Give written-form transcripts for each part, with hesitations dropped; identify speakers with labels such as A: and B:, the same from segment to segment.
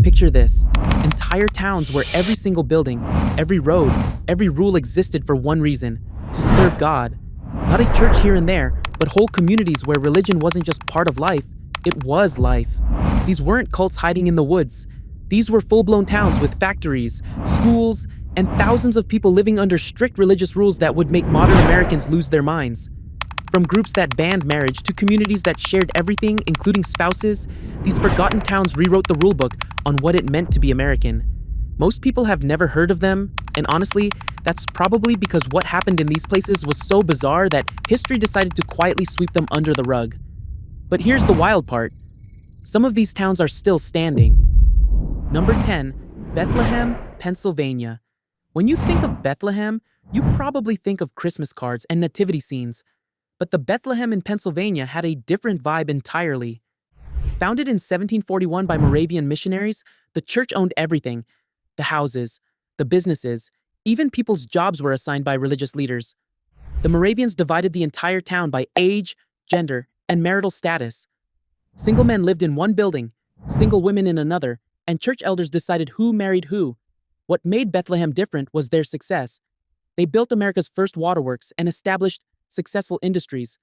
A: Picture this: entire towns where every single building, every road, every rule existed for one reason: to serve God. Not a church here and there, but whole communities where religion wasn't just part of life, it was life. These weren't cults hiding in the woods. These were full-blown towns with factories, schools, and thousands of people living under strict religious rules that would make modern Americans lose their minds. From groups that banned marriage to communities that shared everything, including spouses, these forgotten towns rewrote the rulebook on what it meant to be American. Most people have never heard of them, and honestly, that's probably because what happened in these places was so bizarre that history decided to quietly sweep them under the rug. But here's the wild part: some of these towns are still standing. Number 10, Bethlehem, Pennsylvania. When you think of Bethlehem, you probably think of Christmas cards and nativity scenes. But the Bethlehem in Pennsylvania had a different vibe entirely. Founded in 1741 by Moravian missionaries, the church owned everything: the houses, the businesses, even people's jobs were assigned by religious leaders. The Moravians divided the entire town by age, gender, and marital status. Single men lived in one building, single women in another, and church elders decided who married who. What made Bethlehem different was their success. They built America's first waterworks and established successful industries.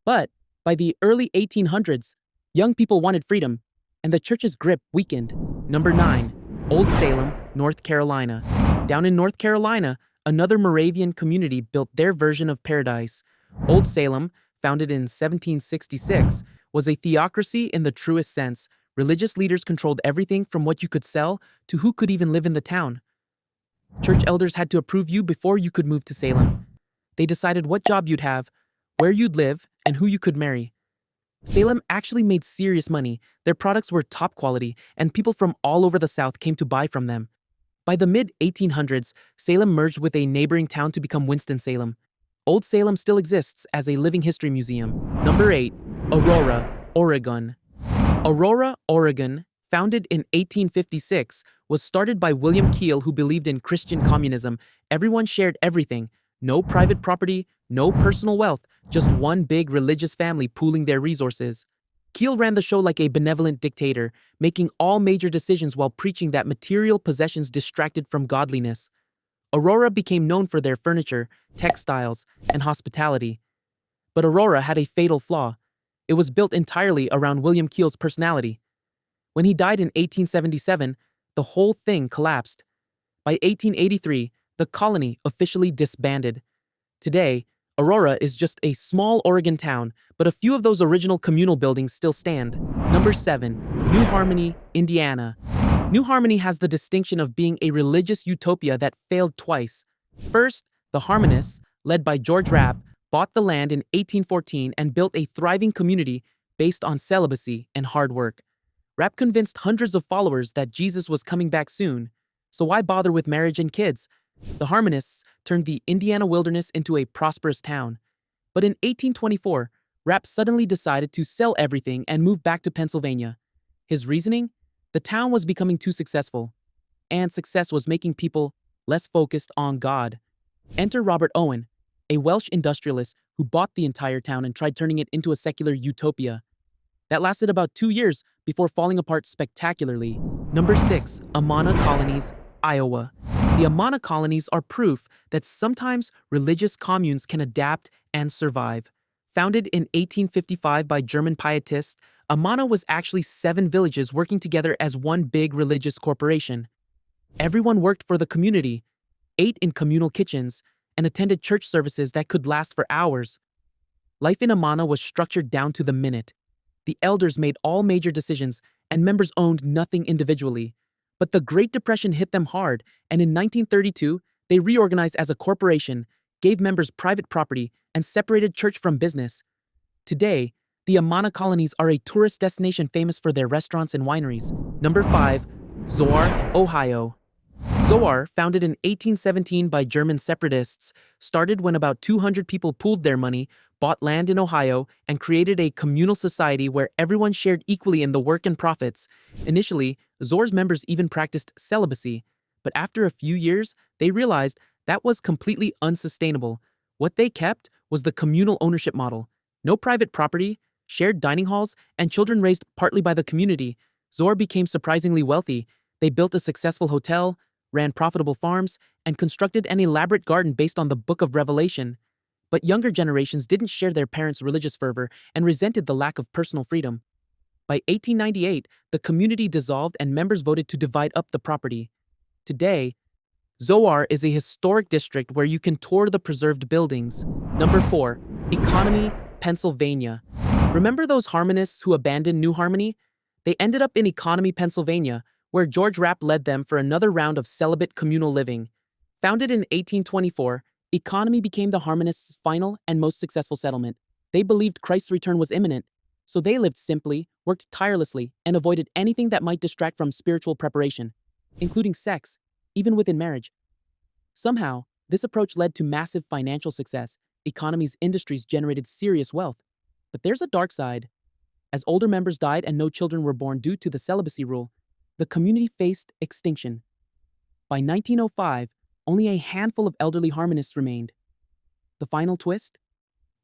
A: But by the early 1800s, young people wanted freedom, and the church's grip weakened. Number 9, Old Salem, North Carolina. Down in North Carolina, another Moravian community built their version of paradise. Old Salem, founded in 1766, was a theocracy in the truest sense. Religious leaders controlled everything from what you could sell to who could even live in the town. Church elders had to approve you before you could move to Salem. They decided what job you'd have, where you'd live, and who you could marry. Salem actually made serious money. Their products were top quality, and people from all over the South came to buy from them. By the mid-1800s, Salem merged with a neighboring town to become Winston-Salem. Old Salem still exists as a living history museum. Number 8, Aurora, Oregon. Aurora, Oregon, founded in 1856, was started by William Keel, who believed in Christian communism. Everyone shared everything. No private property, no personal wealth, just one big religious family pooling their resources. Keel ran the show like a benevolent dictator, making all major decisions while preaching that material possessions distracted from godliness. Aurora became known for their furniture, textiles, and hospitality. But Aurora had a fatal flaw. It was built entirely around William Keel's personality. When he died in 1877, the whole thing collapsed. By 1883, the colony officially disbanded. Today, Aurora is just a small Oregon town, but a few of those original communal buildings still stand. Number 7, New Harmony, Indiana. New Harmony has the distinction of being a religious utopia that failed twice. First, the Harmonists, led by George Rapp, bought the land in 1814 and built a thriving community based on celibacy and hard work. Rapp convinced hundreds of followers that Jesus was coming back soon, so why bother with marriage and kids? The Harmonists turned the Indiana wilderness into a prosperous town. But in 1824, Rapp suddenly decided to sell everything and move back to Pennsylvania. His reasoning? The town was becoming too successful, and success was making people less focused on God. Enter Robert Owen, a Welsh industrialist who bought the entire town and tried turning it into a secular utopia. That lasted about 2 years before falling apart spectacularly. Number 6, Amana Colonies, Iowa. The Amana Colonies are proof that sometimes religious communes can adapt and survive. Founded in 1855 by German pietists, Amana was actually 7 villages working together as one big religious corporation. Everyone worked for the community, ate in communal kitchens, and attended church services that could last for hours. Life in Amana was structured down to the minute. The elders made all major decisions, and members owned nothing individually. But the Great Depression hit them hard, and in 1932, they reorganized as a corporation, gave members private property, and separated church from business. Today, the Amana Colonies are a tourist destination famous for their restaurants and wineries. Number 5, Zoar, Ohio. Zoar, founded in 1817 by German separatists, started when about 200 people pooled their money, bought land in Ohio, and created a communal society where everyone shared equally in the work and profits. Initially, Zoar's members even practiced celibacy, but after a few years, they realized that was completely unsustainable. What they kept was the communal ownership model. No private property, shared dining halls, and children raised partly by the community. Zoar became surprisingly wealthy. They built a successful hotel, ran profitable farms, and constructed an elaborate garden based on the Book of Revelation. But younger generations didn't share their parents' religious fervor and resented the lack of personal freedom. By 1898, the community dissolved and members voted to divide up the property. Today, Zoar is a historic district where you can tour the preserved buildings. Number 4. Economy, Pennsylvania. Remember those harmonists who abandoned New Harmony? They ended up in Economy, Pennsylvania, where George Rapp led them for another round of celibate communal living. Founded in 1824, Economy became the Harmonists' final and most successful settlement. They believed Christ's return was imminent, so they lived simply, worked tirelessly, and avoided anything that might distract from spiritual preparation, including sex, even within marriage. Somehow, this approach led to massive financial success. Economy's industries generated serious wealth. But there's a dark side. As older members died and no children were born due to the celibacy rule, the community faced extinction. By 1905, only a handful of elderly harmonists remained. The final twist?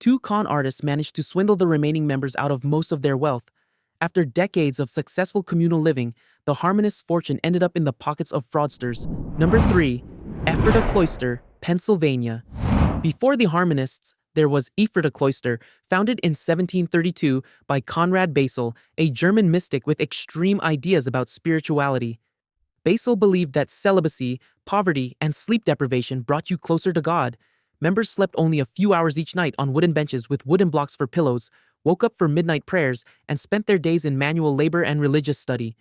A: Two con artists managed to swindle the remaining members out of most of their wealth. After decades of successful communal living, the harmonists' fortune ended up in the pockets of fraudsters. Number 3. Ephrata Cloister, Pennsylvania. Before the harmonists, there was Ephrata Cloister, founded in 1732 by Conrad Basel, a German mystic with extreme ideas about spirituality. Basel believed that celibacy, poverty, and sleep deprivation brought you closer to God. Members slept only a few hours each night on wooden benches with wooden blocks for pillows, woke up for midnight prayers, and spent their days in manual labor and religious study.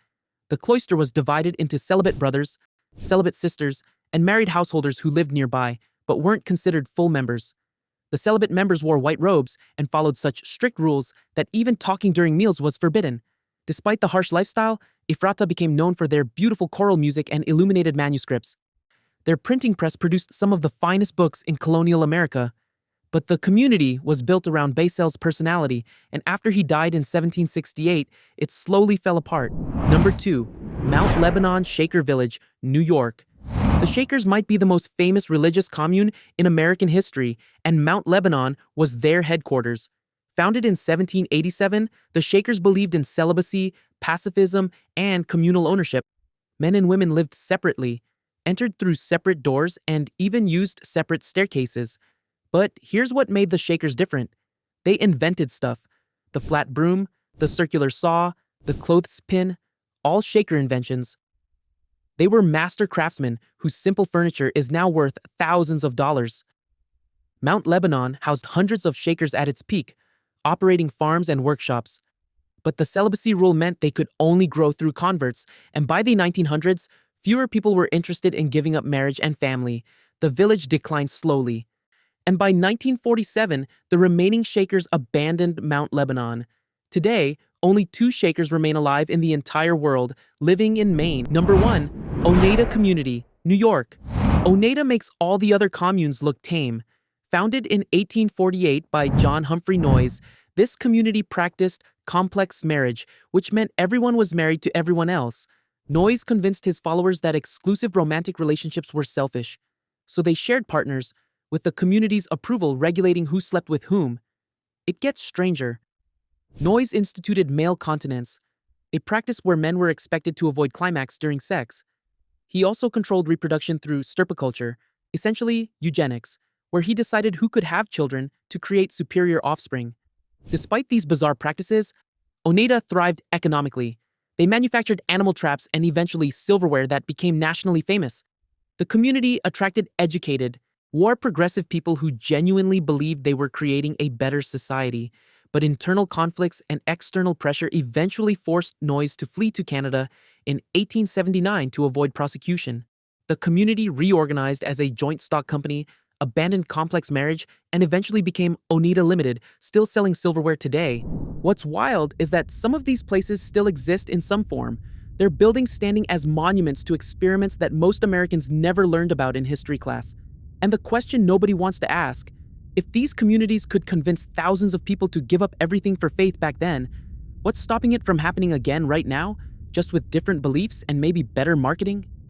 A: The cloister was divided into celibate brothers, celibate sisters, and married householders who lived nearby, but weren't considered full members. The celibate members wore white robes and followed such strict rules that even talking during meals was forbidden. Despite the harsh lifestyle, Ephrata became known for their beautiful choral music and illuminated manuscripts. Their printing press produced some of the finest books in colonial America. But the community was built around Basel's personality, and after he died in 1768, it slowly fell apart. Number 2. Mount Lebanon Shaker Village, New York. The Shakers might be the most famous religious commune in American history, and Mount Lebanon was their headquarters. Founded in 1787, the Shakers believed in celibacy, pacifism, and communal ownership. Men and women lived separately, entered through separate doors, and even used separate staircases. But here's what made the Shakers different. They invented stuff. The flat broom, the circular saw, the clothespin, all Shaker inventions. They were master craftsmen whose simple furniture is now worth thousands of dollars. Mount Lebanon housed hundreds of Shakers at its peak, operating farms and workshops. But the celibacy rule meant they could only grow through converts, and by the 1900s, fewer people were interested in giving up marriage and family. The village declined slowly. And by 1947, the remaining Shakers abandoned Mount Lebanon. Today, only 2 Shakers remain alive in the entire world, living in Maine. Number 1. Oneida Community, New York. Oneida makes all the other communes look tame. Founded in 1848 by John Humphrey Noyes, this community practiced complex marriage, which meant everyone was married to everyone else. Noyes convinced his followers that exclusive romantic relationships were selfish, so they shared partners, with the community's approval regulating who slept with whom. It gets stranger. Noyes instituted male continence, a practice where men were expected to avoid climax during sex. He also controlled reproduction through stirpiculture, essentially eugenics, where he decided who could have children to create superior offspring. Despite these bizarre practices, Oneida thrived economically. They manufactured animal traps and eventually silverware that became nationally famous. The community attracted educated, more progressive people who genuinely believed they were creating a better society. But internal conflicts and external pressure eventually forced Noyes to flee to Canada in 1879 to avoid prosecution. The community reorganized as a joint stock company, abandoned complex marriage, and eventually became Oneida Limited, still selling silverware today. What's wild is that some of these places still exist in some form, their buildings standing as monuments to experiments that most Americans never learned about in history class. And the question nobody wants to ask, if these communities could convince thousands of people to give up everything for faith back then, what's stopping it from happening again right now, just with different beliefs and maybe better marketing?